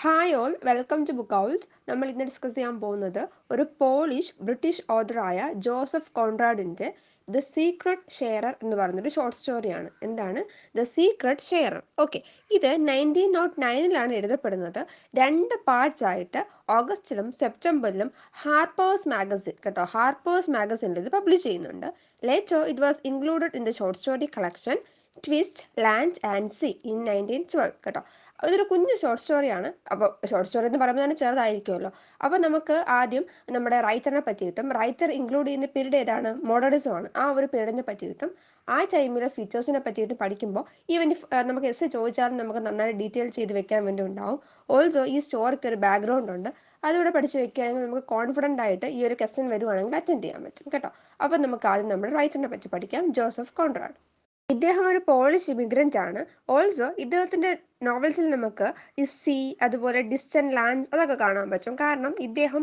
Hi all welcome to book owls. നമ്മൾ ഇന്ന് discuss ചെയ്യാൻ പോകുന്നത് ഒരു ബ്രിട്ടീഷ് ഓഥറായ ജോസഫ് കോൺറാഡിൻ്റെ ദ സീക്രട്ട് ഷെയറർ എന്ന് പറയുന്നൊരു ഷോർട്ട് സ്റ്റോറിയാണ്. എന്താണ് ദ സീക്രട്ട് ഷെയറർ? ഓക്കെ, ഇത് 1909 എഴുതപ്പെടുന്നത്. 2 പാർട്സ് ആയിട്ട് ഓഗസ്റ്റിലും സെപ്റ്റംബറിലും ഹാർപ്പേഴ്സ് മാഗസിൻ ഹാർപ്പേഴ്സ് മാഗസിനിൽ ഇത് പബ്ലിഷ് ചെയ്യുന്നുണ്ട്. Later it was included in the short story collection twist land and C in 1912. ഇതൊരു കുഞ്ഞു ഷോർട്ട് സ്റ്റോറിയാണ്. അപ്പോൾ ഷോർട്ട് സ്റ്റോറി എന്ന് പറയുമ്പോൾ തന്നെ ചെറുതായിരിക്കുമല്ലോ. അപ്പോൾ നമുക്ക് ആദ്യം നമ്മുടെ റൈറ്ററിനെ പറ്റി കിട്ടും. റൈറ്റർ ഇൻക്ലൂഡ് ചെയ്യുന്ന പീരീഡ് ഏതാണ്? മോഡേണിസം ആണ്. ആ ഒരു പീരീഡിനെ പറ്റി കിട്ടും. ആ ടൈമിലെ ഫീച്ചേഴ്സിനെ പറ്റിയിട്ട് പഠിക്കുമ്പോൾ ഈവൻ നമുക്ക് എസ് ചോദിച്ചാലും നമുക്ക് നന്നായി ഡീറ്റെയിൽ ചെയ്ത് വെക്കാൻ വേണ്ടി ഉണ്ടാവും. ഓൾസോ ഈ സ്റ്റോറിക്ക് ഒരു ബാക്ക്ഗ്രൗണ്ട് ഉണ്ട്. അതുകൂടെ പഠിച്ച് വെക്കുകയാണെങ്കിൽ നമുക്ക് കോൺഫിഡൻ്റ് ആയിട്ട് ഈ ഒരു ക്വസ്റ്റ്യൻ വരുവാണെങ്കിൽ അറ്റൻഡ് ചെയ്യാൻ പറ്റും കേട്ടോ. അപ്പോൾ നമുക്ക് ആദ്യം നമ്മുടെ റൈറ്ററിനെ പറ്റി പഠിക്കാം. Joseph Conrad. ഇദ്ദേഹം ഒരു പോളിഷ് ഇമിഗ്രൻ്റ് ആണ്. ഓൾസോ ഇദ്ദേഹത്തിൻ്റെ നോവൽസിൽ നമുക്ക് ഈ സീ, അതുപോലെ ഡിസ്റ്റന്റ് ലാൻഡ്സ് അതൊക്കെ കാണാൻ പറ്റും. കാരണം ഇദ്ദേഹം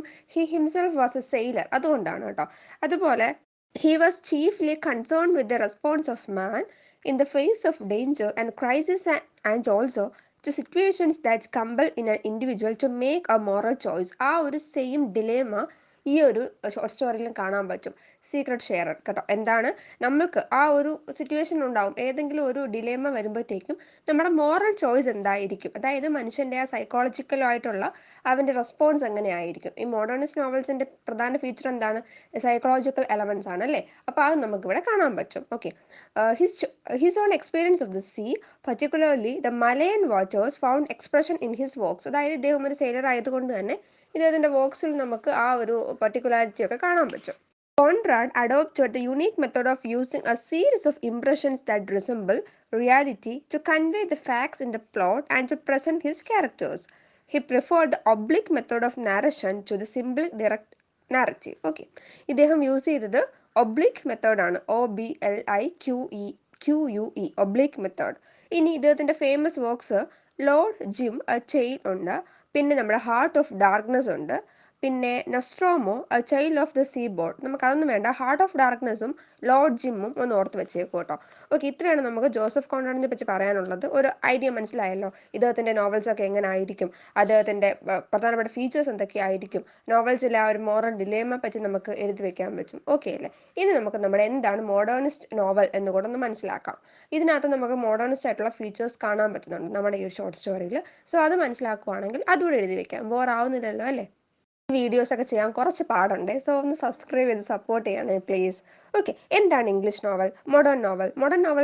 ഹിംസെൽഫ് വാസ് എ സെയിലർ, അതുകൊണ്ടാണ് കേട്ടോ. അതുപോലെ he was chiefly concern with the response of man in the face of danger and crisis and also to situations that compel in an individual to make a moral choice. ആ ഒരു same dilemma ഈ ഒരു short സ്റ്റോറിയിലും കാണാൻ പറ്റും. Secret ഷെയറർ കേട്ടോ. എന്താണ്, നമ്മൾക്ക് ആ ഒരു സിറ്റുവേഷൻ ഉണ്ടാവും, ഏതെങ്കിലും ഒരു ഡിലേമ വരുമ്പോഴത്തേക്കും നമ്മുടെ മോറൽ ചോയ്സ് എന്തായിരിക്കും, അതായത് മനുഷ്യൻ്റെ ആ സൈക്കോളജിക്കലായിട്ടുള്ള അവൻ്റെ റെസ്പോൺസ് എങ്ങനെയായിരിക്കും. ഈ മോഡേണിസ്റ്റ് നോവൽസിൻ്റെ പ്രധാന ഫീച്ചർ എന്താണ്? സൈക്കോളജിക്കൽ എലമെൻസ് ആണ് അല്ലേ. അപ്പോൾ അത് നമുക്കിവിടെ കാണാൻ പറ്റും. Okay, his own experience of the sea, particularly the Malayan waters found expression in his works. അതായത് ഇദ്ദേഹം ഒരു സെയിലർ ആയതുകൊണ്ട് തന്നെ ഇദ്ദേഹത്തിൻ്റെ വർക്ക്സിൽ നമുക്ക് ആ ഒരു പർട്ടിക്കുലാരിറ്റി ഒക്കെ കാണാൻ പറ്റും. Conrad adopted the unique method of using a series of impressions that resemble reality to convey the facts in the plot and to present his characters. He preferred the oblique method of narration to the simple direct narrative. Okay, ഇദ്ദേഹം use ചെയ്തത് oblique മെത്തേഡാണ്. OBLIQUE, oblique method. ഇനി ഇദ്ദേഹത്തിൻ്റെ famous works Lord Jim a tale ഉണ്ട്, പിന്നെ നമ്മുടെ heart of darkness ഉണ്ട്, പിന്നെ Nostromo a child of the sea board. നമുക്കതൊന്നും വേണ്ട, ഹാർട്ട് ഓഫ് ഡാർക്ക്നെസ്സും ലോർഡ് ജിമ്മും ഒന്ന് ഓർത്ത് വെച്ചേക്കും കേട്ടോ. ഓക്കെ, ഇത്രയാണ് നമുക്ക് ജോസഫ് കോൺറാഡിനെ പറ്റി പറയാനുള്ളത്. ഒരു ഐഡിയ മനസ്സിലായല്ലോ ഇദ്ദേഹത്തിൻ്റെ നോവൽസൊക്കെ എങ്ങനെ ആയിരിക്കും, അദ്ദേഹത്തിൻ്റെ പ്രധാനപ്പെട്ട ഫീച്ചേഴ്സ് എന്തൊക്കെയായിരിക്കും, നോവൽസിലെ ആ ഒരു മോറൽ ഡിലേമ പറ്റി നമുക്ക് എഴുതി വെക്കാൻ പറ്റും. ഓക്കെ അല്ലേ. ഇനി നമുക്ക് നമ്മുടെ എന്താണ് മോഡേണിസ്റ്റ് നോവൽ എന്ന് കൂടെ ഒന്ന് മനസ്സിലാക്കാം. ഇതിനകത്ത് നമുക്ക് മോഡേണിസ്റ്റ് ആയിട്ടുള്ള ഫീച്ചേഴ്സ് കാണാൻ പറ്റുന്നുണ്ട് നമ്മുടെ ഈ ഒരു ഷോർട്ട് സ്റ്റോറിയിൽ. സോ അത് മനസ്സിലാക്കുവാണെങ്കിൽ അതുകൂടെ എഴുതി വെക്കാം. ബോറാവുന്നില്ലല്ലോ അല്ലേ. വീഡിയോസൊക്കെ ചെയ്യാൻ കുറച്ച് പാടുണ്ട്. സോ ഒന്ന് സബ്സ്ക്രൈബ് ചെയ്ത് സപ്പോർട്ട് ചെയ്യണേ പ്ലീസ്. ഓക്കെ, എന്താണ് ഇംഗ്ലീഷ് നോവൽ? മോഡേൺ നോവൽ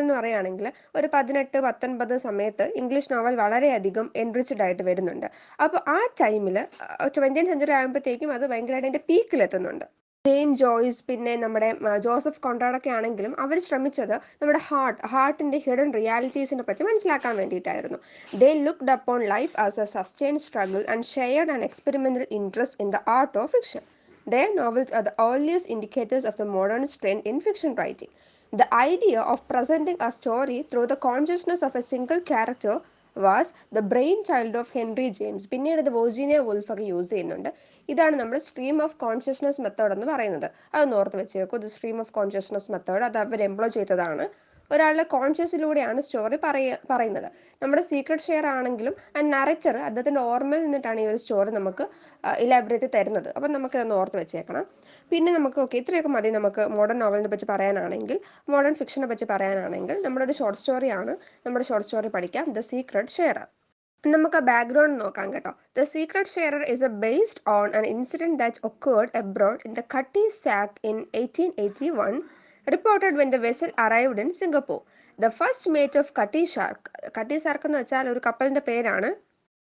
എന്ന് പറയുകയാണെങ്കിൽ ഒരു 18-19 സമയത്ത് ഇംഗ്ലീഷ് നോവൽ വളരെയധികം എൻറിച്ച്ഡ് ആയിട്ട് വരുന്നുണ്ട്. അപ്പോൾ ആ ടൈമിൽ 20th സെഞ്ചുറി ആകുമ്പോഴത്തേക്കും അത് ഭയങ്കരമായിട്ട് അതിൻ്റെ പീക്കിലെത്തുന്നുണ്ട്. ജോയ്സ്, പിന്നെ നമ്മുടെ ജോസഫ് കോൺറാഡൊക്കെ ആണെങ്കിലും അവർ ശ്രമിച്ചത് നമ്മുടെ ഹാർട്ടിൻ്റെ ഹിഡൻ റിയാലിറ്റീസിനെ പറ്റി മനസ്സിലാക്കാൻ വേണ്ടിയിട്ടായിരുന്നു. They looked upon life as a sustained struggle and shared an experimental interest in the art of fiction. Their novels are the earliest indicators of the modernist trend in fiction writing. The idea of presenting a story through the consciousness of a single character was the brain child of Henry James. പിന്നീട് ഇത് Virginia wolf ഒക്കെ use ചെയ്യുന്നുണ്ട്. ഇതാണ് നമ്മുടെ stream of consciousness method എന്ന് പറയുന്നത്. അതൊന്ന് ഓർത്ത് വെച്ചേക്കും. ഇത് സ്ട്രീം ഓഫ് കോൺഷ്യസ്നസ് മെത്തേഡ് അത് അവർ എംപ്ലോയ് ചെയ്തതാണ്. ഒരാളുടെ കോൺഷ്യസിലൂടെയാണ് സ്റ്റോറി പറയുന്നത്. നമ്മുടെ സീക്രട്ട് ഷെയർ ആണെങ്കിലും ആ നറേറ്റർ അദ്ദേഹത്തിൻ്റെ ഓർമ്മയിൽ നിന്നിട്ടാണ് ഈ ഒരു സ്റ്റോറി നമുക്ക് ഇലാബറേറ്റ് തരുന്നത്. അപ്പം നമുക്കതൊന്ന് ഓർത്ത് വെച്ചേക്കണം. പിന്നെ നമുക്ക് ഇത്രയൊക്കെ മതി നമുക്ക് മോഡേൺ നോവലിനെ പറ്റി പറയാനാണെങ്കിൽ. മോഡേൺ ഫിക്ഷനെ പറ്റി പറയാനാണെങ്കിൽ നമ്മുടെ ഒരു ഷോർട്ട് സ്റ്റോറിയാണ്. നമ്മുടെ ഷോർട്ട് സ്റ്റോറി പഠിക്കാം, ദ സീക്രട്ട് ഷെയറർ. നമുക്ക് ആ ബാക്ക്ഗ്രൗണ്ട് നോക്കാം കേട്ടോ. The secret sharer is a based on an incident that occurred abroad in the Cutty Sark in 1881, reported when the vessel arrived in Singapore. The first mate of Cutty Shark എന്ന് വെച്ചാൽ ഒരു കപ്പലിൻ്റെ പേരാണ്.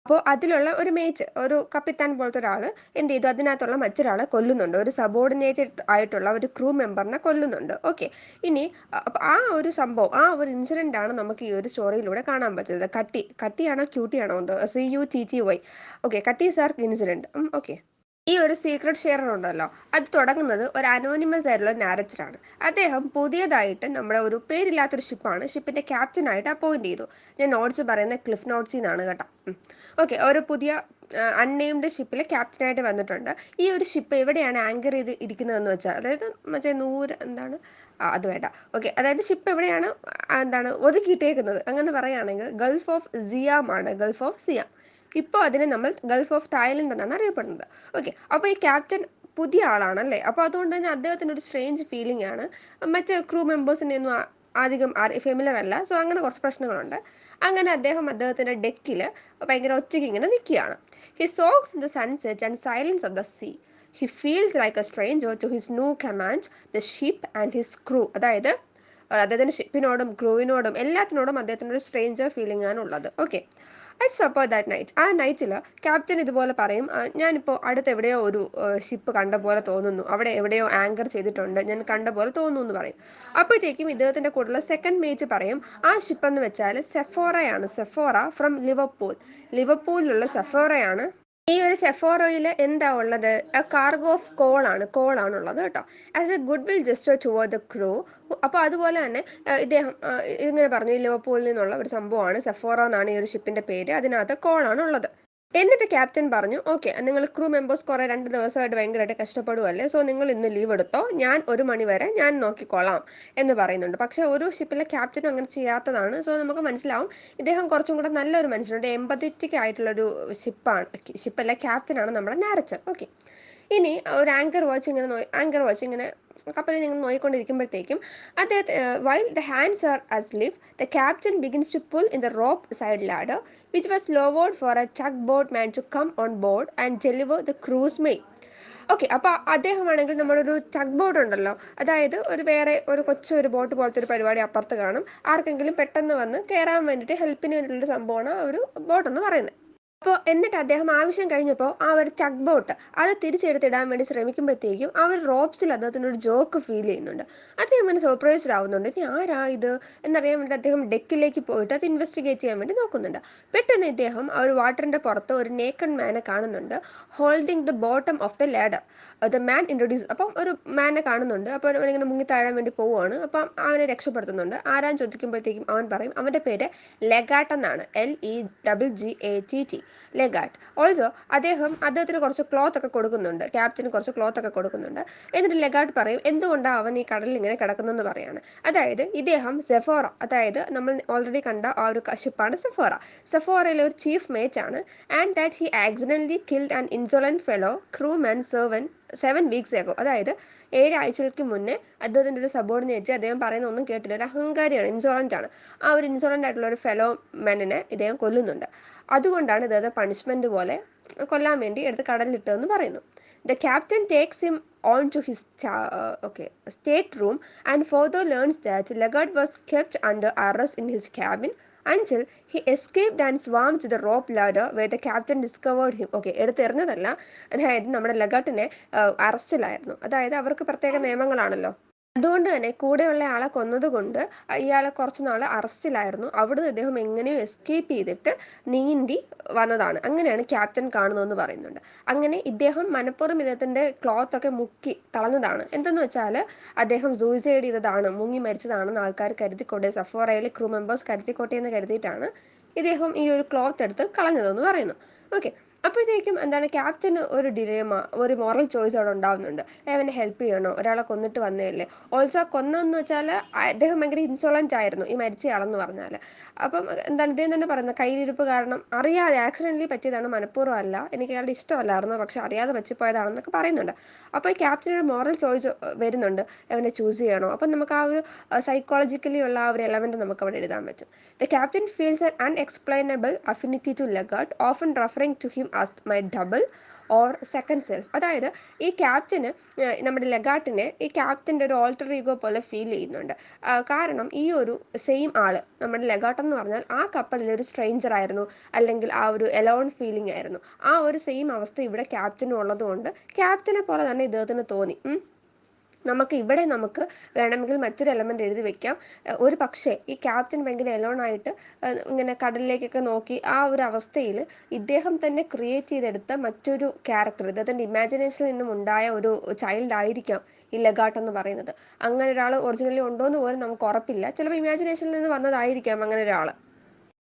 അപ്പോൾ അതിലുള്ള ഒരു മേറ്റ്, ഒരു കപ്പിത്താൻ പോലത്തെ ഒരാൾ എന്ത് ചെയ്തു, അതിനകത്തുള്ള മറ്റൊരാളെ കൊല്ലുന്നുണ്ട്. ഒരു സബോർഡിനേറ്റഡ് ആയിട്ടുള്ള ഒരു ക്രൂ മെമ്പറിനെ കൊല്ലുന്നുണ്ട്. ഓക്കെ, ഇനി ആ ഒരു സംഭവം, ആ ഒരു ഇൻസിഡൻ്റ് ആണ് നമുക്ക് ഈ ഒരു സ്റ്റോറിയിലൂടെ കാണാൻ പറ്റുന്നത്. കട്ടിയാണോ ക്യൂട്ടിയാണോ എന്തോ, CUTTY. ഓക്കെ, കട്ടി സാർക്ക് ഇൻസിഡൻറ്റ്. ഓക്കെ, ഈ ഒരു സീക്രട്ട് ഷെയറർ ഉണ്ടല്ലോ, അത് തുടങ്ങുന്നത് ഒരു അനോണിമസ് ആയിട്ടുള്ള നാരറ്ററാണ്. അദ്ദേഹം പുതിയതായിട്ട് നമ്മുടെ ഒരു പേരില്ലാത്തൊരു ഷിപ്പിൻ്റെ ക്യാപ്റ്റനായിട്ട് അപ്പോയിൻറ്റ് ചെയ്തു. ഞാൻ നോട്ട്സ് പറയുന്നത് ക്ലിഫ് നോട്ട്സിൽ നിന്നാണ് കേട്ടോ. ഓക്കെ, ഒരു പുതിയ അൺനെയിംഡ് ഷിപ്പിൽ ക്യാപ്റ്റനായിട്ട് വന്നിട്ടുണ്ട്. ഈ ഒരു ഷിപ്പ് എവിടെയാണ് ആങ്കർ ചെയ്ത് ഇരിക്കുന്നതെന്ന് വെച്ചാൽ, അതായത് മറ്റേ എന്താണ് അത് വേണ്ട. ഓക്കെ, അതായത് ഷിപ്പ് എവിടെയാണ് ഒതുക്കിയിട്ടേക്കുന്നത് അങ്ങനെ പറയുകയാണെങ്കിൽ ഗൾഫ് ഓഫ് സിയാം ആണ്. ഗൾഫ് ഓഫ് സിയാം. ഇപ്പോൾ അതിനെ നമ്മൾ ഗൾഫ് ഓഫ് തായ്ലൻഡ് എന്നാണ് അറിയപ്പെടുന്നത്. ഓക്കെ, അപ്പോൾ ഈ ക്യാപ്റ്റൻ പുതിയ ആളാണല്ലേ, അപ്പോൾ അതുകൊണ്ട് തന്നെ അദ്ദേഹത്തിന് ഒരു സ്ട്രേഞ്ച് ഫീലിംഗ് ആണ്. മറ്റ് ക്രൂ മെമ്പേഴ്സിനെ ഒന്നും അധികം ഫെമിലർ അല്ല. സോ അങ്ങനെ കുറച്ച് പ്രശ്നങ്ങളുണ്ട്. അങ്ങനെ അദ്ദേഹത്തിൻ്റെ ഡെക്കിൽ ഭയങ്കര ഒറ്റയ്ക്ക് ഇങ്ങനെ നിൽക്കുകയാണ്. He soaks in the sunset and silence of the sea. He feels like a stranger to his new command, the ship and his crew. അതായത് അദ്ദേഹത്തിൻ്റെ ഷിപ്പിനോടും ക്രൂവിനോടും എല്ലാത്തിനോടും അദ്ദേഹത്തിന് ഒരു സ്ട്രേഞ്ചർ ഫീലിംഗ് ആണ് ഉള്ളത്. Okay, at suppose that night, ആ നൈറ്റിൽ captain ഇതുപോലെ പറയും, ഞാനിപ്പോൾ അടുത്ത് എവിടെയോ ഒരു ഷിപ്പ് കണ്ട പോലെ തോന്നുന്നു, അവിടെ എവിടെയോ ആങ്കർ ചെയ്തിട്ടുണ്ട്, ഞാൻ കണ്ട പോലെ തോന്നുന്നു എന്ന് പറയും. അപ്പോഴത്തേക്കും ഇദ്ദേഹത്തിൻ്റെ കൂടെയുള്ള സെക്കൻഡ് മേറ്റ് പറയും, ആ ഷിപ്പ് എന്ന് വെച്ചാൽ സെഫോറയാണ്, സെഫോറ ഫ്രം ലിവർപൂൾ, ലിവർപൂളിലുള്ള സെഫോറയാണ്. ഈ ഒരു സെഫോറോയിൽ എന്താ ഉള്ളത്? കാർഗോ ഓഫ് കോളാണുള്ളത് കേട്ടോ, as A good will jester toward the crew. അപ്പോൾ അതുപോലെ തന്നെ ഇദ്ദേഹം ഇങ്ങനെ പറഞ്ഞു, ഈ ലിവർപൂളിൽ നിന്നുള്ള ഒരു സംഭവമാണ് സെഫോറോ എന്നാണ് ഈ ഒരു ഷിപ്പിന്റെ പേര്, അതിനകത്ത് കോളാണുള്ളത്. എന്നിട്ട് ക്യാപ്റ്റൻ പറഞ്ഞു, ഓക്കെ, നിങ്ങൾ ക്രൂ മെമ്പേഴ്സ് കുറേ 2 ദിവസമായിട്ട് ഭയങ്കരമായിട്ട് കഷ്ടപ്പെടുവല്ലേ, സോ നിങ്ങൾ ഇന്ന് ലീവ് എടുത്തോ, ഞാൻ 1 മണി വരെ ഞാൻ നോക്കിക്കോളാം എന്ന് പറയുന്നുണ്ട്. പക്ഷേ ഒരു ഷിപ്പിലെ ക്യാപ്റ്റനും അങ്ങനെ ചെയ്യാത്തതാണ്. സോ നമുക്ക് മനസ്സിലാവും ഇദ്ദേഹം കുറച്ചും കൂടെ നല്ലൊരു മനുഷ്യനുണ്ട്, എമ്പത്തറ്റിക് ആയിട്ടുള്ളൊരു ഷിപ്പല്ല, ക്യാപ്റ്റനാണ് നമ്മുടെ നാരച്ചർ. ഓക്കെ, ഇനി ഒരു ആങ്കർ വാച്ച് ഇങ്ങനെ കപ്പലിൽ നിങ്ങൾ നോക്കിക്കൊണ്ടിരിക്കുമ്പോഴത്തേക്കും അദ്ദേഹത്തെ while the hands are asleep, the captain begins to pull in the rope side ladder which was lowered for a tug boat man to come on board and deliver the crew's mail. Okay, അപ്പോൾ അദ്ദേഹമാണെങ്കിൽ നമ്മളൊരു tug boat ഉണ്ടല്ലോ, അതായത് ഒരു കൊച്ചൊരു boat പോലത്തെ ഒരു പരിപാടി അപ്പുറത്ത് കാണും, ആർക്കെങ്കിലും പെട്ടെന്ന് വന്ന് കയറാൻ വേണ്ടിയിട്ട് ഹെൽപ്പിന് വേണ്ടിയിട്ടുള്ള സംഭവമാണ് ആ ഒരു ബോട്ടെന്ന് പറയുന്നത്. അപ്പോൾ എന്നിട്ട് അദ്ദേഹം ആവശ്യം കഴിഞ്ഞപ്പോൾ ആ ഒരു ടഗ് ബോട്ട് അത് തിരിച്ചെടുത്തിടാൻ വേണ്ടി ശ്രമിക്കുമ്പോഴത്തേക്കും ആ ഒരു റോപ്സിൽ അദ്ദേഹത്തിന് ഒരു ജോക്ക് ഫീൽ ചെയ്യുന്നുണ്ട്. അദ്ദേഹം ഇങ്ങനെ സർപ്രൈസ്ഡ് ആവുന്നുണ്ട്, ഇനി ആരാ ഇത് എന്നറിയാൻ വേണ്ടി അദ്ദേഹം ഡെക്കിലേക്ക് പോയിട്ട് അത് ഇൻവെസ്റ്റിഗേറ്റ് ചെയ്യാൻ വേണ്ടി നോക്കുന്നുണ്ട്. പെട്ടെന്ന് ഇദ്ദേഹം ആ ഒരു വാട്ടറിന്റെ പുറത്ത് ഒരു നേക്കൺ മാനെ കാണുന്നുണ്ട്, holding the bottom of the ladder. The man introduce, അപ്പം ഒരു മാനെ കാണുന്നുണ്ട്, അപ്പോൾ അവനിങ്ങനെ മുങ്ങി താഴാൻ വേണ്ടി പോവുകയാണ്. അപ്പം അവനെ രക്ഷപ്പെടുത്തുന്നുണ്ട്. ആരാൻ ചോദിക്കുമ്പോഴത്തേക്കും അവൻ പറയും അവൻ്റെ പേര് ലെഗാട്ട് എന്നാണ്, LEGGATT, ലെഗാട്ട്. ഓൾസോ അദ്ദേഹത്തിന് കുറച്ച് ക്ലോത്ത് ഒക്കെ കൊടുക്കുന്നുണ്ട്, ക്യാപ്റ്റന് കുറച്ച് ക്ലോത്ത് ഒക്കെ കൊടുക്കുന്നുണ്ട്. എന്നിട്ട് ലെഗാട്ട് പറയും എന്തുകൊണ്ടാണ് അവൻ ഈ കടലിൽ ഇങ്ങനെ കിടക്കുന്നതെന്ന് പറയാണ്. അതായത് ഇദ്ദേഹം സെഫോറ, അതായത് നമ്മൾ ഓൾറെഡി കണ്ട ആ ഒരു ഷിപ്പാണ് സെഫോറയിലെ ഒരു ചീഫ് മേറ്റ് ആണ്. And that he accidentally killed an insolent fellow crewman 7 weeks ago. അതായത് 7 ആഴ്ചകൾക്ക് മുന്നേ അദ്ദേഹത്തിൻ്റെ ഒരു സബോർഡിനേറ്റ് അദ്ദേഹം പറയുന്ന ഒന്നും കേട്ടില്ല, ഒരു അഹങ്കാരിയാണ്, ഇൻസോളന്റ് ആണ്. ആ ഒരു ഇൻസോളന്റ് ആയിട്ടുള്ള ഒരു ഫെലോ മെനിനെ ഇദ്ദേഹം കൊല്ലുന്നുണ്ട്. അതുകൊണ്ടാണ് ഇദ്ദേഹത്തെ പണിഷ്മെന്റ് പോലെ കൊല്ലാൻ വേണ്ടി എടുത്ത് കടലിലിട്ടതെന്ന് പറയുന്നു. The captain takes him on to his state room and further learns that Leggatt was kept under arrest in his cabin until he escaped and swam to the rope ladder where the captain discovered him. Okay, എടുത്തെറിഞ്ഞതല്ല, അതായത് നമ്മുടെ ലെഗാട്ടിനെ അറസ്റ്റിലായിരുന്നു. അതായത് അവർക്ക് പ്രത്യേക നിയമങ്ങളാണല്ലോ, അതുകൊണ്ട് തന്നെ കൂടെയുള്ള ആളെ കൊന്നതുകൊണ്ട് ഇയാളെ കുറച്ച് നാൾ അറസ്റ്റിലായിരുന്നു. അവിടുന്ന് ഇദ്ദേഹം എങ്ങനെയോ എസ്കേപ്പ് ചെയ്തിട്ട് നീന്തി വന്നതാണ്. അങ്ങനെയാണ് ക്യാപ്റ്റൻ കാണുന്നതെന്ന് പറയുന്നുണ്ട്. അങ്ങനെ ഇദ്ദേഹം മനഃപൂർവ്വം ഇദ്ദേഹത്തിൻ്റെ ക്ലോത്ത് ഒക്കെ മുക്കി കളഞ്ഞതാണ്. എന്തെന്ന് വെച്ചാൽ അദ്ദേഹം സൂയിസൈഡ് ചെയ്തതാണ്, മുങ്ങി മരിച്ചതാണെന്ന് ആൾക്കാർ കരുതിക്കോട്ടെ, സഫോറയിലെ ക്രൂ മെമ്പേഴ്സ് കരുതിക്കോട്ടെ എന്ന് കരുതിയിട്ടാണ് ഇദ്ദേഹം ഈ ഒരു ക്ലോത്ത് എടുത്ത് കളഞ്ഞതെന്ന് പറയുന്നു. ഓക്കെ, അപ്പോഴത്തേക്കും എന്താണ് ക്യാപ്റ്റന് ഒരു ഡിലേമ, ഒരു മോറൽ ചോയ്സ് അവിടെ ഉണ്ടാവുന്നുണ്ട്. അവനെ ഹെൽപ്പ് ചെയ്യണോ, ഒരാളെ കൊന്നിട്ട് വന്നതല്ലേ. ഓൾസോ കൊന്നതെന്ന് വെച്ചാൽ അദ്ദേഹം ഭയങ്കര ഇൻസോളൻ്റ് ആയിരുന്നു ഈ മരിച്ചയാളെന്ന് പറഞ്ഞാൽ. അപ്പം എന്താണ് ഇദ്ദേഹം തന്നെ പറയുന്നത്, കയ്യിലിരിപ്പ് കാരണം അറിയാതെ ആക്സിഡൻ്റലി പറ്റിയതാണ്, മനഃപൂർവ്വം അല്ല, എനിക്ക് അയാളുടെ ഇഷ്ടമല്ലായിരുന്നു, പക്ഷെ അറിയാതെ പറ്റിപ്പോയതാണെന്നൊക്കെ പറയുന്നുണ്ട്. അപ്പോൾ ഈ ക്യാപ്റ്റനൊരു മോറൽ ചോയ്സ് വരുന്നുണ്ട്, അവനെ ചൂസ് ചെയ്യണോ. അപ്പം നമുക്ക് ആ ഒരു സൈക്കോളജിക്കലി ഉള്ള ആ ഒരു എലമെൻറ്റ് നമുക്ക് അവിടെ എഴുതാൻ പറ്റും. The captain feels an unexplainable affinity to Leggett, often referring to him as my double or second self. അതായത് ഈ ക്യാപ്റ്റന് നമ്മുടെ ലെഗാട്ടിനെ ഈ ക്യാപ്റ്റൻ്റെ ഒരു ഓൾട്ടർ ഈഗോ പോലെ ഫീൽ ചെയ്യുന്നുണ്ട്. കാരണം ഈ ഒരു സെയിം ആള്, നമ്മുടെ ലെഗാട്ട് എന്ന് പറഞ്ഞാൽ ആ കപ്പലിൽ ഒരു സ്ട്രേഞ്ചർ ആയിരുന്നു, അല്ലെങ്കിൽ ആ ഒരു എലോൺ ഫീലിംഗ് ആയിരുന്നു. ആ ഒരു സെയിം അവസ്ഥ ഇവിടെ ക്യാപ്റ്റനും ഉള്ളതുകൊണ്ട് ക്യാപ്റ്റനെ പോലെ തന്നെ ഇദ്ദേഹത്തിന് തോന്നി. നമുക്ക് വേണമെങ്കിൽ മറ്റൊരു എലമെൻ്റ് എഴുതി വെക്കാം. ഒരു പക്ഷേ ഈ ക്യാപ്റ്റൻ ഭയങ്കര എലോണായിട്ട് ഇങ്ങനെ കടലിലേക്കൊക്കെ നോക്കി ആ ഒരു അവസ്ഥയിൽ ഇദ്ദേഹം തന്നെ ക്രിയേറ്റ് ചെയ്തെടുത്ത മറ്റൊരു ക്യാരക്ടർ, ഇദ്ദേഹത്തിൻ്റെ ഇമാജിനേഷനിൽ നിന്നും ഉണ്ടായ ഒരു ചൈൽഡ് ആയിരിക്കാം ഈ ലെഗാട്ട് എന്ന് പറയുന്നത്. അങ്ങനെ ഒരാൾ ഒറിജിനലി ഉണ്ടോ എന്ന് പോലും നമുക്ക് ഉറപ്പില്ല, ചിലപ്പോൾ ഇമാജിനേഷനിൽ നിന്ന് വന്നതായിരിക്കാം അങ്ങനെ ഒരാൾ.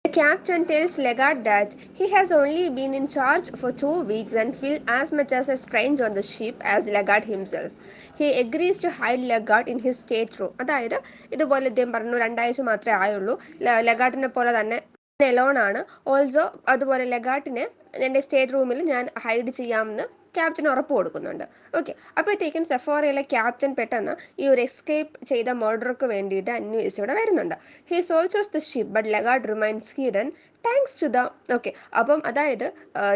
The captain tells Leggett that he has only been in charge for 2 weeks and feels as much as a stranger on the ship as Leggett himself. He agrees to hide Leggett in his stateroom. അതായത് ഇതുപോലെ ഇദ്ദേഹം പറഞ്ഞു 2 ആഴ്ച മാത്രമേ ആയുള്ളൂ, ലെഗാട്ടിനെ പോലെ തന്നെ Elon ആണ്. ഓൾസോ അതുപോലെ ലെഗാട്ടിനെ എൻ്റെ സ്റ്റേറ്റ് റൂമിൽ ഞാൻ ഹൈഡ് ചെയ്യാമെന്ന് ക്യാപ്റ്റൻ ഉറപ്പ് കൊടുക്കുന്നുണ്ട്. ഓക്കെ, അപ്പോഴത്തേക്കും സെഫോറയിലെ ക്യാപ്റ്റൻ പെട്ടെന്ന് ഈ ഒരു എസ്കേപ്പ് ചെയ്ത മർഡർക്ക് വേണ്ടിയിട്ട് അന്വേഷിച്ചിവിടെ വരുന്നുണ്ട്. He searches the ship but Leggatt remains hidden thanks to the okay. അപ്പം അതായത്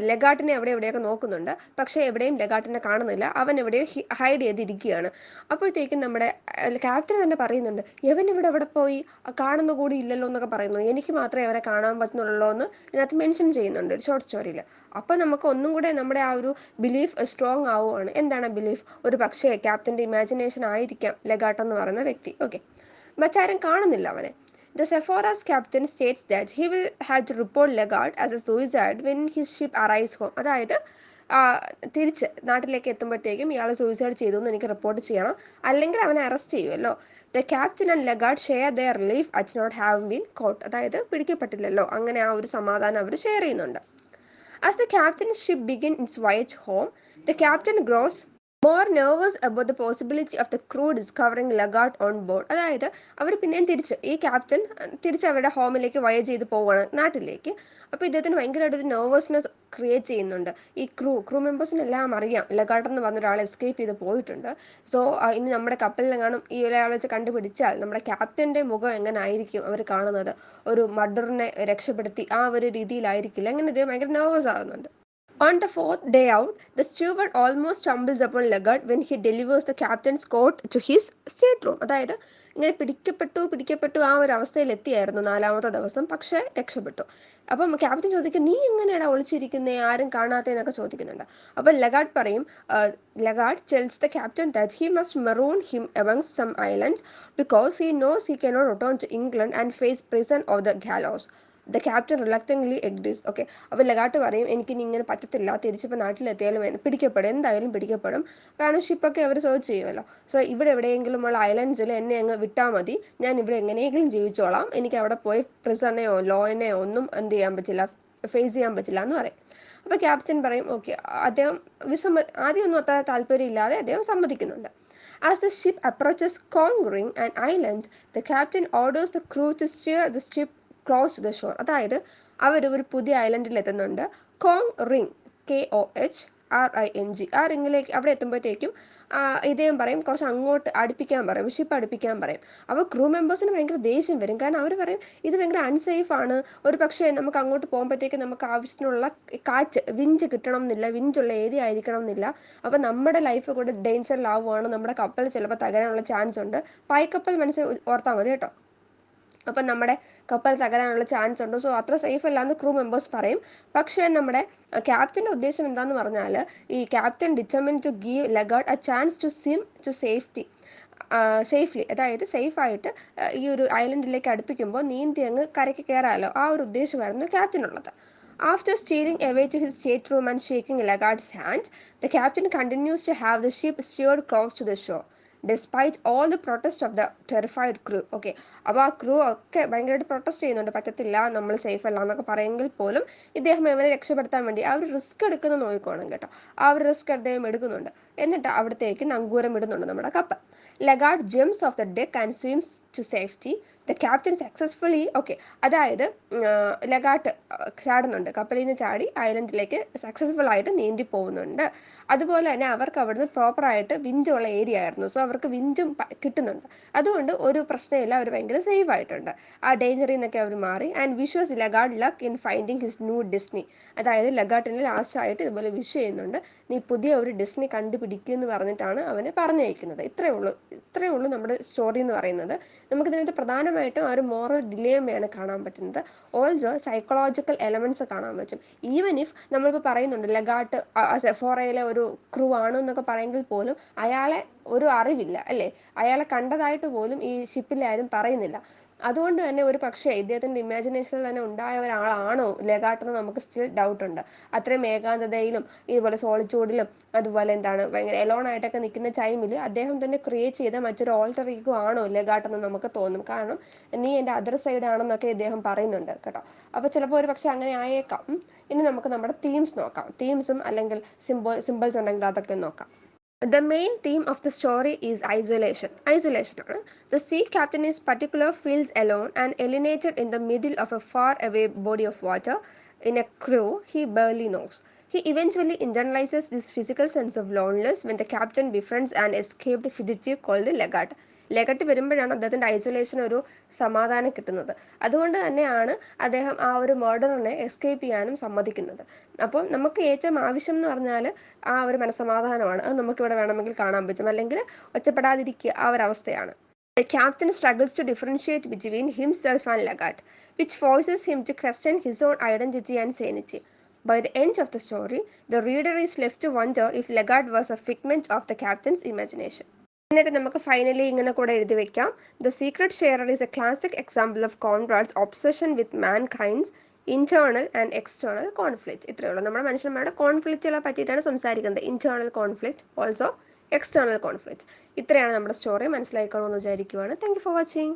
ലെഗാട്ടിനെ എവിടെയൊക്കെ നോക്കുന്നുണ്ട്, പക്ഷേ എവിടെയും ലെഗാട്ടിനെ കാണുന്നില്ല. അവൻ എവിടെയോ ഹൈഡ് ചെയ്തിരിക്കുകയാണ്. അപ്പോഴത്തേക്കും നമ്മുടെ ക്യാപ്റ്റൻ തന്നെ പറയുന്നുണ്ട്, യവൻ എവിടെ പോയി, കാണുന്ന കൂടി ഇല്ലല്ലോ എന്നൊക്കെ പറയുന്നു. എനിക്ക് മാത്രമേ അവരെ കാണാൻ പറ്റുന്നുള്ളൂ എന്ന് ഇതിനകത്ത് മെൻഷൻ ചെയ്യുന്നുണ്ട് ഒരു ഷോർട്ട് സ്റ്റോറിയിൽ. അപ്പോൾ നമുക്ക് ഒന്നും കൂടെ നമ്മുടെ ആ ഒരു ബിലീഫ് സ്ട്രോങ് ആവുകയാണ്. എന്താണ് ബിലീഫ്? ഒരു പക്ഷേ ക്യാപ്റ്റൻ്റെ ഇമാജിനേഷൻ ആയിരിക്കാം ലെഗാട്ട് എന്ന് പറയുന്ന വ്യക്തി. ഓക്കെ, മറ്റാരും കാണുന്നില്ല അവനെ. The Sephora's captain states that he will have to report Legard as a suicide when his ship arrives home. അതായത് തിരിച്ച് നാട്ടിലേക്ക് എത്തുമ്പോഴത്തേക്കും ഇയാൾ സൂയിസൈഡ് ചെയ്തു എന്ന് എനിക്ക് റിപ്പോർട്ട് ചെയ്യണം, അല്ലെങ്കിൽ അവനെ അറസ്റ്റ് ചെയ്യുമല്ലോ. The captain and Leggatt share their relief at not have been caught. അതായത് പിടിക്കപ്പെട്ടില്ലല്ലോ, അങ്ങനെ ആ ഒരു സമാധാനം അവർ ഷെയർ ചെയ്യുന്നുണ്ട്. As the captain's ship begins its voyage home, the captain grows more nervous about the possibility of the crew discovering Lagarde on board. അതായത് അവർ പിന്നെയും ഈ ക്യാപ്റ്റൻ തിരിച്ച് അവരുടെ ഹോമിലേക്ക് വയേജ് ചെയ്ത് പോവുകയാണ്, നാട്ടിലേക്ക്. അപ്പോൾ ഇദ്ദേഹത്തിന് ഭയങ്കരമായിട്ടൊരു നെർവസ്നെസ് ക്രിയേറ്റ് ചെയ്യുന്നുണ്ട്. ഈ ക്രൂ മെമ്പേഴ്സിനെല്ലാം അറിയാം ലെഗാർഡ് എന്ന് പറഞ്ഞ ഒരാൾ എസ്കേപ്പ് ചെയ്ത് പോയിട്ടുണ്ട്. സോ ഇനി നമ്മുടെ കപ്പലിലെങ്ങാനും ഈ ഒരാളെ വെച്ച് കണ്ടുപിടിച്ചാൽ നമ്മുടെ ക്യാപ്റ്റൻ്റെ മുഖം എങ്ങനെ ആയിരിക്കും അവർ കാണുന്നത്? ഒരു മർഡറിനെ രക്ഷപ്പെടുത്തി ആ ഒരു രീതിയിലായിരിക്കില്ല. അങ്ങനെ ഇത് ഭയങ്കര നെർവസ് ആകുന്നുണ്ട്. On the fourth day out, the steward almost stumbles upon Leggett when he delivers the captain's coat to his stateroom. അതായത് ഇങ്ങനെ പിടിക്കപ്പെട്ടു ആ ഒരു അവസ്ഥയിൽ എത്തിയായിരുന്നു 4ാമത്തെ ദിവസം, പക്ഷേ രക്ഷപ്പെട്ടു. അപ്പം ക്യാപ്റ്റൻ ചോദിക്കും, നീ എങ്ങനെയാണ് ഒളിച്ചിരിക്കുന്നേ, ആരും കാണാത്തതെന്നൊക്കെ ചോദിക്കുന്നുണ്ട്. അപ്പം ലെഗാർഡ് പറയും, Lagarde tells the captain that he must maroon him amongst some islands because he knows he cannot return to England and face prison or the gallows. The captain reluctantly agrees. Okay, അപ്പോൾ Leggatt പറയും, എനിക്കിനി ഇങ്ങനെ പറ്റത്തില്ല, തിരിച്ചിപ്പോൾ നാട്ടിലെത്തിയാലും പിടിക്കപ്പെടും, എന്തായാലും പിടിക്കപ്പെടും, കാരണം ഷിപ്പൊക്കെ അവർ search ചെയ്യുമല്ലോ. So ഇവിടെ എവിടെയെങ്കിലും ഉള്ള ഐലൻഡ്സിൽ എന്നെ അങ്ങ് വിട്ടാൽ മതി, ഞാൻ ഇവിടെ എങ്ങനെയെങ്കിലും ജീവിച്ചോളാം, എനിക്ക് അവിടെ പോയി പ്രിസണെയോ ലോനെയോ ഒന്നും എന്ത് ചെയ്യാൻ പറ്റില്ല, ഫേസ് ചെയ്യാൻ പറ്റില്ല എന്ന് പറയും. അപ്പോൾ ക്യാപ്റ്റൻ പറയും ഓക്കെ. അദ്ദേഹം ആദ്യമൊന്നും അത്ര താല്പര്യമില്ലാതെ അദ്ദേഹം സമ്മതിക്കുന്നുണ്ട്. As the ship approaches conquering an island, the captain orders the crew to steer the ship close to the shore. അതായത് അവർ ഒരു പുതിയ ഐലൻഡിൽ എത്തുന്നുണ്ട്, കോങ് റിങ്, KOHRING. ആ റിങ്ങിലേക്ക് അവിടെ എത്തുമ്പോഴത്തേക്കും ഇദ്ദേഹം പറയും കുറച്ച് അങ്ങോട്ട് അടുപ്പിക്കാൻ പറയും, ഷിപ്പ് അടുപ്പിക്കാൻ പറയും. അപ്പോൾ ക്രൂ മെമ്പേഴ്സിന് ഭയങ്കര ദേഷ്യം വരും, കാരണം അവർ പറയും ഇത് ഭയങ്കര അൺസേഫ് ആണ്, ഒരു പക്ഷേ നമുക്ക് അങ്ങോട്ട് പോകുമ്പോഴത്തേക്കും നമുക്ക് ആവശ്യത്തിനുള്ള കാറ്റ് വിഞ്ച് കിട്ടണം എന്നില്ല, വിഞ്ചുള്ള ഏരിയ ആയിരിക്കണം എന്നില്ല. അപ്പോൾ നമ്മുടെ ലൈഫ് കൂടെ ഡേഞ്ചറിലാവുകയാണ്, നമ്മുടെ കപ്പൽ ചിലപ്പോൾ തകരാനുള്ള ചാൻസ് ഉണ്ട്. പായ്ക്കപ്പൽ മനസ്സിൽ ഓർത്താൽ മതി കേട്ടോ. അപ്പം നമ്മുടെ കപ്പൽ തകരാനുള്ള ചാൻസ് ഉണ്ട്, സോ അത്ര സേഫ് അല്ല എന്ന് ക്രൂ മെമ്പേഴ്സ് പറയും. പക്ഷേ നമ്മുടെ ക്യാപ്റ്റൻ്റെ ഉദ്ദേശം എന്താണെന്ന് പറഞ്ഞാൽ, ഈ captain determined to give Leggatt a chance to swim to safely. അതായത് സേഫായിട്ട് ഈ ഒരു ഐലൻഡിലേക്ക് അടുപ്പിക്കുമ്പോൾ നീന്തി അങ്ങ് കരയ്ക്ക് കയറാമല്ലോ, ആ ഒരു ഉദ്ദേശമായിരുന്നു ക്യാപ്റ്റനുള്ളത്. After steering away to his stateroom and shaking Lagarde's hand, the captain continues to have the ship steered close to the shore, despite all the protest of the terrified crew. Okay, അപ്പോൾ ആ crew ഒക്കെ ഭയങ്കരമായിട്ട് protest ചെയ്യുന്നുണ്ട്, പറ്റത്തില്ല, നമ്മൾ safe അല്ല എന്നൊക്കെ പറയുമെങ്കിൽ പോലും ഇദ്ദേഹം ഇവരെ രക്ഷപ്പെടുത്താൻ വേണ്ടി ആ ഒരു റിസ്ക് എടുക്കുന്ന നോക്കിക്കോണം കേട്ടോ. ആ ഒരു റിസ്ക് അദ്ദേഹം എടുക്കുന്നുണ്ട്. എന്നിട്ട് അവിടത്തേക്ക് നങ്കൂരം ഇടുന്നുണ്ട് നമ്മുടെ കപ്പൽ. Lagarde jumps off the deck and swims to safety. The captain successfully okay, അതായത് ലെഗാട്ട് ചാടുന്നുണ്ട്, കപ്പലിൽ നിന്ന് ചാടി ഐലൻഡിലേക്ക് സക്സസ്ഫുൾ ആയിട്ട് നീന്തി പോകുന്നുണ്ട്. അതുപോലെ തന്നെ അവർക്ക് അവിടുന്ന് പ്രോപ്പറായിട്ട് വിഞ്ചുള്ള ഏരിയ ആയിരുന്നു, സോ അവർക്ക് വിഞ്ചും കിട്ടുന്നുണ്ട്. അതുകൊണ്ട് ഒരു പ്രശ്നമില്ല, അവർ ഭയങ്കര സേഫ് ആയിട്ടുണ്ട്, ആ ഡേഞ്ചറിൽ നിന്നൊക്കെ അവർ മാറി. And wishes Leggatt luck in finding his new destiny. അതായത് ലെഗാർട്ടിന് ലാസ്റ്റായിട്ട് ഇതുപോലെ വിഷ് ചെയ്യുന്നുണ്ട്, നീ പുതിയ ഒരു ഡിസ്നി കണ്ടുപിടിക്കുക എന്ന് പറഞ്ഞിട്ടാണ് അവന് പറഞ്ഞയക്കുന്നത്. ഇത്രയേ ഉള്ളൂ നമ്മുടെ സ്റ്റോറി എന്ന് പറയുന്നത്. നമുക്കിതിനകത്ത് പ്രധാനമായിട്ടും ആ ഒരു മോറൽ ഡിലേമയാണ് കാണാൻ പറ്റുന്നത്. ഓൾസോ സൈക്കോളജിക്കൽ എലമെന്റ്സ് കാണാൻ പറ്റും. ഈവൻ ഇഫ് നമ്മളിപ്പോൾ പറയുന്നുണ്ട് ലെഗാട്ട് സെഫോറയിലെ ഒരു ക്രൂ ആണ് എന്നൊക്കെ പറയുമെങ്കിൽ പോലും അയാളെ ഒരു അറിവില്ല അല്ലേ, അയാളെ കണ്ടതായിട്ട് പോലും ഈ ഷിപ്പിൽ ആരും പറയുന്നില്ല. അതുകൊണ്ട് തന്നെ ഒരു പക്ഷേ ഇദ്ദേഹത്തിൻ്റെ ഇമാജിനേഷനിൽ തന്നെ ഉണ്ടായ ഒരാളാണോ ലെഗാട്ടെന്ന് നമുക്ക് സ്റ്റിൽ ഡൗട്ടുണ്ട്. അത്രയും ഏകാന്തതയിലും ഇതുപോലെ സോളിറ്റ്യൂഡിലും അതുപോലെ എന്താണ് ഭയങ്കര എലോൺ ആയിട്ടൊക്കെ നിൽക്കുന്ന ടൈമിൽ അദ്ദേഹം തന്നെ ക്രിയേറ്റ് ചെയ്ത മറ്റൊരു ഓൾട്ടർ ഈഗോ ആണോ ലെഗാട്ടെന്ന് നമുക്ക് തോന്നും. കാരണം നീ എൻ്റെ അതർ സൈഡ് ആണെന്നൊക്കെ ഇദ്ദേഹം പറയുന്നുണ്ട് കേട്ടോ. അപ്പോൾ ചിലപ്പോൾ ഒരു പക്ഷേ അങ്ങനെ ആയേക്കാം. ഇനി നമുക്ക് നമ്മുടെ തീംസ് നോക്കാം. തീംസും അല്ലെങ്കിൽ സിമ്പിൾസ് ഉണ്ടെങ്കിൽ അതൊക്കെ നോക്കാം. The main theme of the story is isolation. Isolation. The sea captain is particular feels alone and alienated in the middle of a far away body of water in a crew he barely knows. He eventually internalizes this physical sense of loneliness when the captain befriends an escaped fugitive called the Legat. ലെഗറ്റ് വരുമ്പോഴാണ് അദ്ദേഹത്തിൻ്റെ isolation ഒരു സമാധാനം കിട്ടുന്നത്. അതുകൊണ്ട് തന്നെയാണ് അദ്ദേഹം ആ ഒരു മർഡറിനെ എസ്കേപ്പ് ചെയ്യാനും സമ്മതിക്കുന്നത്. അപ്പം നമുക്ക് ഏറ്റവും ആവശ്യം എന്ന് പറഞ്ഞാൽ ആ ഒരു മനസ്സമാധാനമാണ്. അത് നമുക്കിവിടെ വേണമെങ്കിൽ കാണാൻ പറ്റും. അല്ലെങ്കിൽ ഒറ്റപ്പെടാതിരിക്കുക ആ ഒരു അവസ്ഥയാണ്. The captain struggles to differentiate between himself and Lagat, which forces him to question his own identity and sanity. By the end of the story, the reader is left to wonder if Lagat was a figment of the captain's imagination. എന്നിട്ട് നമുക്ക് finally ഇങ്ങനെ കൂടെ എഴുതി വെക്കാം. The secret sharer is a classic example of Conrad's obsession with mankind's internal and external conflict. ഇത്രയേ ഉള്ളൂ. നമ്മുടെ മനുഷ്യന്മാരുടെ കോൺഫ്ലിക്റ്റുകളെ പറ്റിയിട്ടാണ് സംസാരിക്കുന്നത്. Internal conflict, also external conflict. ഇത്രയാണ് നമ്മുടെ സ്റ്റോറി. മനസ്സിലായിക്കണമെന്ന് വിചാരിക്കുവാണ്. Thank you for watching.